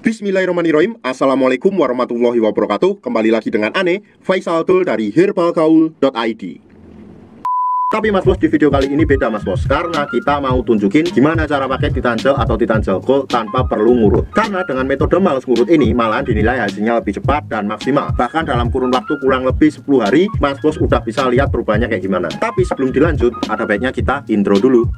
Bismillahirrahmanirrahim. Assalamualaikum warahmatullahi wabarakatuh. Kembali lagi dengan Ane, Faisal Tool dari herbalgaul.id. Tapi Mas Bos, di video kali ini beda Mas Bos, karena kita mau tunjukin gimana cara pakai Titan Gel atau Titan Gel Gold tanpa perlu ngurut. Karena dengan metode males ngurut ini malahan dinilai hasilnya lebih cepat dan maksimal. Bahkan dalam kurun waktu kurang lebih 10 hari Mas Bos udah bisa lihat perubahannya kayak gimana. Tapi sebelum dilanjut, ada baiknya kita intro dulu.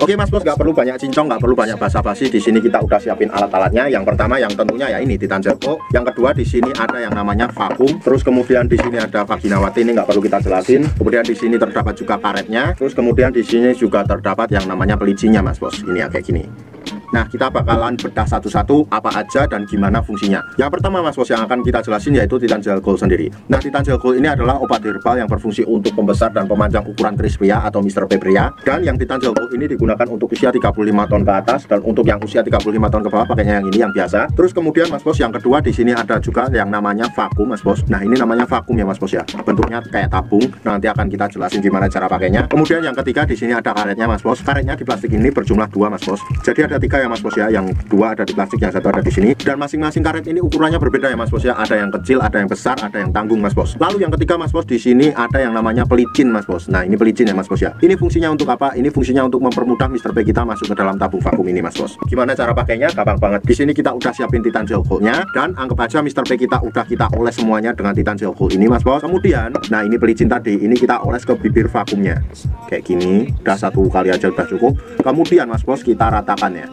Oke Mas Bos, nggak perlu banyak cincong, nggak perlu banyak basa-basi. Di sini kita udah siapin alat-alatnya. Yang pertama yang tentunya ya ini Titan Gel Gold. Yang kedua di sini ada yang namanya vakum. Terus kemudian di sini ada vaginawati, ini nggak perlu kita jelasin. Kemudian di sini terdapat juga karetnya. Terus kemudian di sini juga terdapat yang namanya pelicinya Mas Bos. Ini ya kayak gini. Nah, kita bakalan bedah satu-satu apa aja dan gimana fungsinya. Yang pertama Mas Bos yang akan kita jelasin yaitu Titan Gel Gold sendiri. Nah, Titan Gel Gold ini adalah obat herbal yang berfungsi untuk pembesar dan pemanjang ukuran keris pria atau Mr. P pria. Dan yang Titan Gel Gold ini digunakan untuk usia 35 tahun ke atas, dan untuk yang usia 35 tahun ke bawah pakainya yang ini, yang biasa. Terus kemudian Mas Bos yang kedua di sini ada juga yang namanya vakum Mas Bos. Nah, ini namanya vakum ya Mas Bos ya. Bentuknya kayak tabung. Nanti akan kita jelasin gimana cara pakainya. Kemudian yang ketiga di sini ada karetnya Mas Bos. Karetnya di plastik ini berjumlah 2 Mas Bos. Jadi ada 3 ya Mas Bos ya. Yang 2 ada di plastik, yang 1 ada di sini. Dan masing-masing karet ini ukurannya berbeda ya Mas Bos ya. Ada yang kecil, ada yang besar, ada yang tanggung Mas Bos. Lalu yang ketiga Mas Bos di sini ada yang namanya pelicin Mas Bos. Nah, ini pelicin ya Mas Bos ya. Ini fungsinya untuk apa? Ini fungsinya untuk mempermudah Mr. P kita masuk ke dalam tabung vakum ini Mas Bos. Gimana cara pakainya? Gampang banget. Di sini kita udah siapin Titan Gel Gold-nya, dan anggap aja Mr. P kita udah kita oles semuanya dengan Titan Gel Gold ini Mas Bos. Kemudian, nah ini pelicin tadi, ini kita oles ke bibir vakumnya. Kayak gini, udah 1 kali aja udah cukup. Kemudian Mas Bos kita ratakan ya.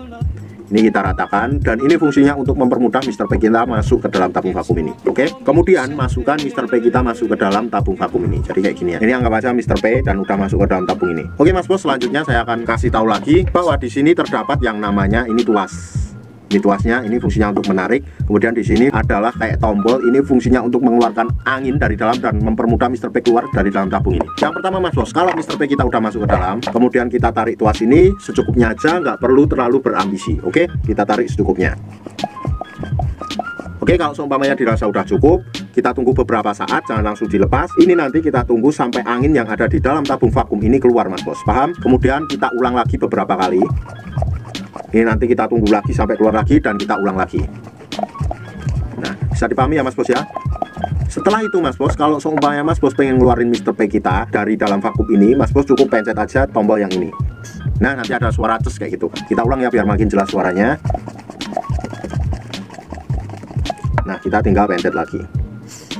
Ini kita ratakan, dan ini fungsinya untuk mempermudah Mr. P kita masuk ke dalam tabung vakum ini. Oke, kemudian masukkan Mr. P kita masuk ke dalam tabung vakum ini. Jadi kayak gini ya. Ini anggap aja Mr. P dan udah masuk ke dalam tabung ini. Oke Mas Bos, selanjutnya saya akan kasih tahu lagi bahwa di sini terdapat yang namanya ini tuas. Ini tuasnya, ini fungsinya untuk menarik. Kemudian di sini adalah kayak tombol, ini fungsinya untuk mengeluarkan angin dari dalam dan mempermudah Mr. P keluar dari dalam tabung ini. Yang pertama Mas Bos, kalau Mr. P kita udah masuk ke dalam, kemudian kita tarik tuas ini secukupnya aja, nggak perlu terlalu berambisi. Oke, kita tarik secukupnya. Oke, kalau seumpamanya dirasa udah cukup, kita tunggu beberapa saat, jangan langsung dilepas. Ini nanti kita tunggu sampai angin yang ada di dalam tabung vakum ini keluar Mas Bos. Paham? Kemudian kita ulang lagi beberapa kali. Ini nanti kita tunggu lagi sampai keluar lagi, dan kita ulang lagi. Nah, bisa dipahami ya Mas Bos ya. Setelah itu Mas Bos, kalau seumpamanya Mas Bos pengen ngeluarin Mr. P kita dari dalam vakum ini, Mas Bos cukup pencet aja tombol yang ini. Nah, nanti ada suara ces kayak gitu. Kita ulang ya biar makin jelas suaranya. Nah, kita tinggal pencet lagi.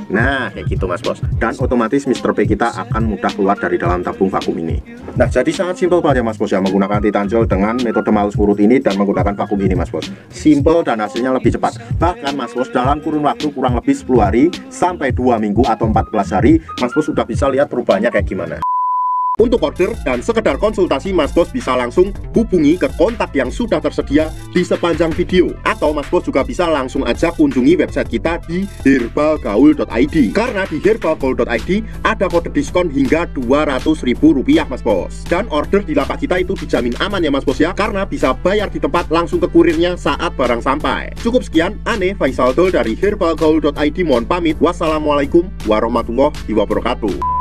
Nah, kayak gitu Mas Bos. Dan otomatis Mr. P kita akan mudah keluar dari dalam tabung vakum ini. Nah, jadi sangat simpel saja Mas Bos ya, menggunakan Titan Gel dengan metode males ngurut ini dan menggunakan vakum ini Mas Bos. Simple dan hasilnya lebih cepat. Bahkan Mas Bos dalam kurun waktu kurang lebih 10 hari sampai 2 minggu atau 14 hari, Mas Bos sudah bisa lihat perubahannya kayak gimana. Untuk order dan sekedar konsultasi, Mas Bos bisa langsung hubungi ke kontak yang sudah tersedia di sepanjang video. Atau Mas Bos juga bisa langsung aja kunjungi website kita di herbalgaul.id. Karena di herbalgaul.id ada kode diskon hingga Rp200.000 Mas Bos. Dan order di lapak kita itu dijamin aman ya Mas Bos ya, karena bisa bayar di tempat langsung ke kurirnya saat barang sampai. Cukup sekian, Ane Faisal Tool dari herbalgaul.id mohon pamit. Wassalamualaikum warahmatullahi wabarakatuh.